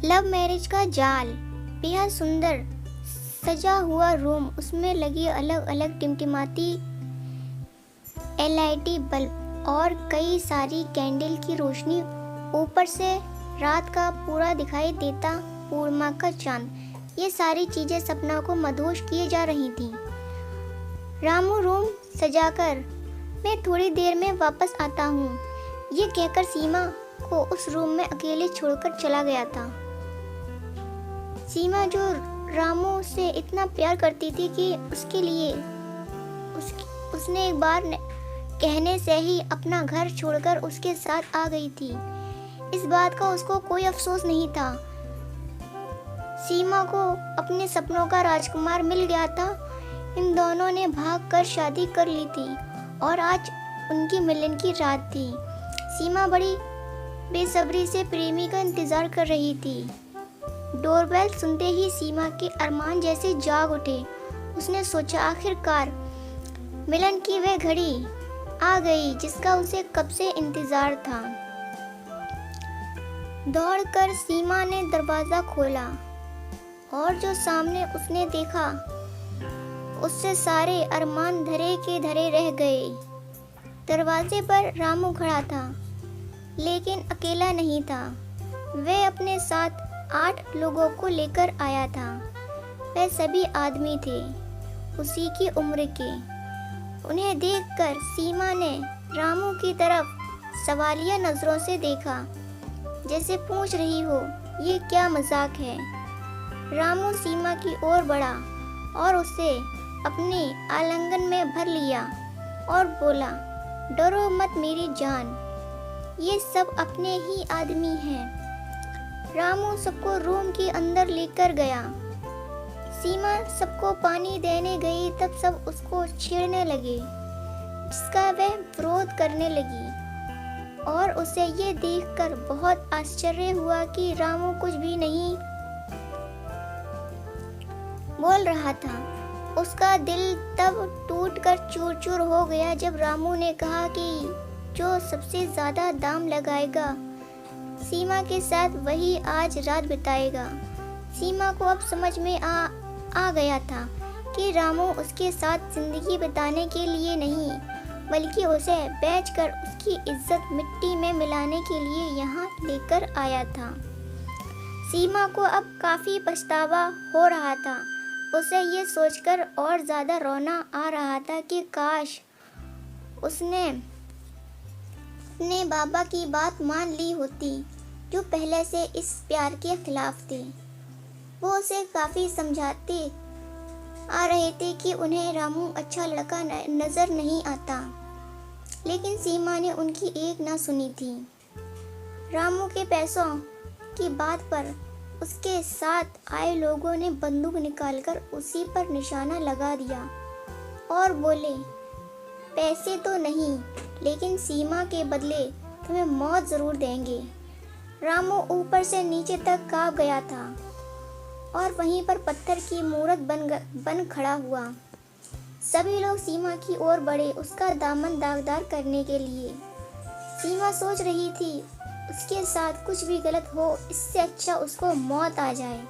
Love marriage का जाल। बेहद सुंदर सजा हुआ रूम, उसमें लगी अलग अलग टिमटिमाती एलईडी बल्ब और कई सारी कैंडल की रोशनी, ऊपर से रात का पूरा दिखाई देता पूर्णिमा का चांद। ये सारी चीजें सपना को मदहोश किए जा रही थीं। रामू रूम सजाकर मैं थोड़ी देर में वापस आता हूँ, ये कहकर सीमा को उस रूम में अकेले छोड़कर चला गया था। सीमा जो रामू से इतना प्यार करती थी कि उसके लिए उसने एक बार कहने से ही अपना घर छोड़कर उसके साथ आ गई थी। इस बात का उसको कोई अफसोस नहीं था। सीमा को अपने सपनों का राजकुमार मिल गया था। इन दोनों ने भागकर शादी कर ली थी और आज उनकी मिलन की रात थी। सीमा बड़ी बेसब्री से प्रेमी का इंतजार कर रही थी। डोरबेल सुनते ही सीमा के अरमान जैसे जाग उठे। उसने सोचा आखिरकार मिलन की वह घड़ी आ गई जिसका उसे कब से इंतजार था। दौड़कर सीमा ने दरवाजा खोला और जो सामने उसने देखा उससे सारे अरमान धरे के धरे रह गए। दरवाजे पर रामू खड़ा था, लेकिन अकेला नहीं था। वह अपने साथ 8 लोगों को लेकर आया था। वह सभी आदमी थे, उसी की उम्र के। उन्हें देखकर सीमा ने रामू की तरफ सवालिया नजरों से देखा, जैसे पूछ रही हो ये क्या मजाक है। रामू सीमा की ओर बढ़ा और उसे अपने आलिंगन में भर लिया और बोला, डरो मत मेरी जान, ये सब अपने ही आदमी हैं। रामू सबको रूम के अंदर लेकर गया। सीमा सबको पानी देने गई तब सब उसको छेड़ने लगे, जिसका वह विरोध करने लगी और उसे ये देखकर बहुत आश्चर्य हुआ कि रामू कुछ भी नहीं बोल रहा था। उसका दिल तब टूटकर चूर चूर हो गया जब रामू ने कहा कि जो सबसे ज्यादा दाम लगाएगा सीमा के साथ वही आज रात बिताएगा। सीमा को अब समझ में आ गया था कि रामू उसके साथ जिंदगी बिताने के लिए नहीं, बल्कि उसे बेचकर उसकी इज्जत मिट्टी में मिलाने के लिए यहाँ लेकर आया था। सीमा को अब काफी पछतावा हो रहा था। उसे ये सोचकर और ज्यादा रोना आ रहा था कि काश उसने अपने बाबा की बात मान ली होती, जो पहले से इस प्यार के खिलाफ थे। वो उसे काफी समझाते आ रहे थे कि उन्हें रामू अच्छा लड़का नजर नहीं आता, लेकिन सीमा ने उनकी एक ना सुनी थी। रामू के पैसों की बात पर उसके साथ आए लोगों ने बंदूक निकालकर उसी पर निशाना लगा दिया और बोले, पैसे तो नहीं, लेकिन सीमा के बदले तुम्हें मौत जरूर देंगे। रामू ऊपर से नीचे तक कांप गया था और वहीं पर पत्थर की मूरत बन खड़ा हुआ। सभी लोग सीमा की ओर बढ़े उसका दामन दागदार करने के लिए। सीमा सोच रही थी उसके साथ कुछ भी गलत हो, इससे अच्छा उसको मौत आ जाए।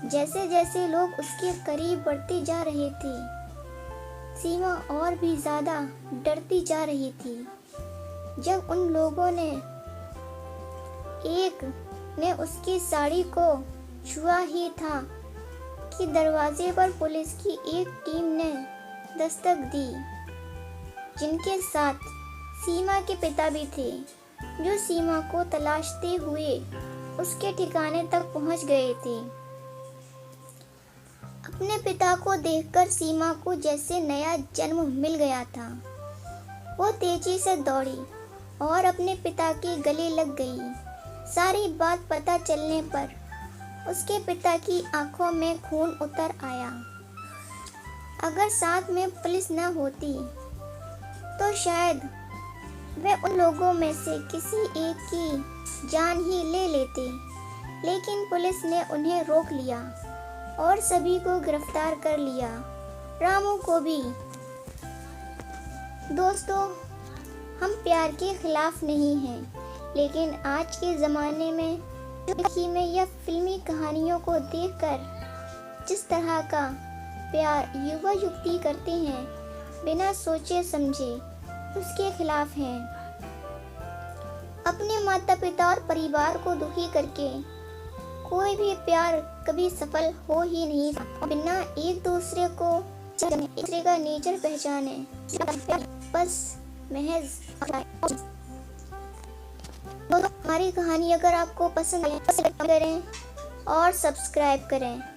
जैसे जैसे लोग उसके करीब बढ़ते जा रहे थे, सीमा और भी ज्यादा डरती जा रही थी। जब उन लोगों ने एक ने उसकी साड़ी को छुआ ही था कि दरवाजे पर पुलिस की एक टीम ने दस्तक दी, जिनके साथ सीमा के पिता भी थे, जो सीमा को तलाशते हुए उसके ठिकाने तक पहुंच गए थे। अपने पिता को देखकर सीमा को जैसे नया जन्म मिल गया था। वो तेजी से दौड़ी और अपने पिता के गले लग गई। सारी बात पता चलने पर उसके पिता की आंखों में खून उतर आया। अगर साथ में पुलिस न होती तो शायद वे उन लोगों में से किसी एक की जान ही ले लेते, लेकिन पुलिस ने उन्हें रोक लिया और सभी को गिरफ्तार कर लिया, रामू को भी। दोस्तों, हम प्यार के खिलाफ नहीं हैं, लेकिन आज के ज़माने में जो जिंदगी में या फिल्मी कहानियों को देखकर जिस तरह का प्यार युवा युवती करते हैं बिना सोचे समझे उसके खिलाफ हैं। अपने माता पिता और परिवार को दुखी करके कोई भी प्यार कभी सफल हो ही नहीं सकता। बिना एक दूसरे का नेचर पहचाने बस महज हमारी कहानी अगर आपको पसंद आए करें और सब्सक्राइब करें।